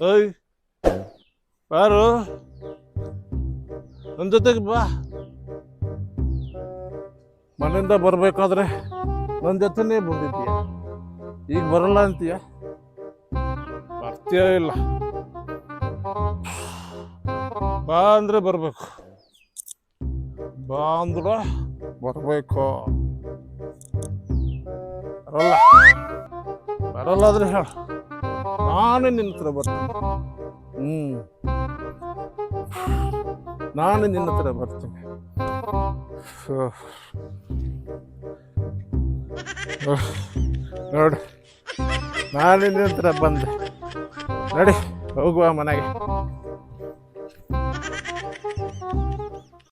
ಓಯ್ ಬಾರು ನನ್ನ ಜೊತೆಗೆ ಬಾ. ಮನೆಯಿಂದ ಬರ್ಬೇಕಾದ್ರೆ ನನ್ನ ಜೊತೆನೇ ಬಂದಿದ್ದೀಯ, ಈಗ ಬರಲ್ಲ ಅಂತೀಯ? ಬರ್ತೀಯ ಇಲ್ಲ? ಬಾ ಅಂದ್ರೆ ಬರ್ಬೇಕು, ಬಾ ಅಂದ್ರೆ ಬರ್ಬೇಕು. ಬರಲ್ಲ ಬರಲ್ಲ ಆದ್ರೆ ಹೇಳ, ನಾನೇ ನಿನ್ನ ಹತ್ರ ಬರ್ತೀನಿ. ನಾನು ನಿನ್ನ ಹತ್ರ ಬರ್ತೀನಿ. ನೋಡಿ, ನಾನು ನಿನ್ನ ಹತ್ರ ಬಂದೆ. ನಡಿ ಹೋಗುವ ಮನೆಗೆ.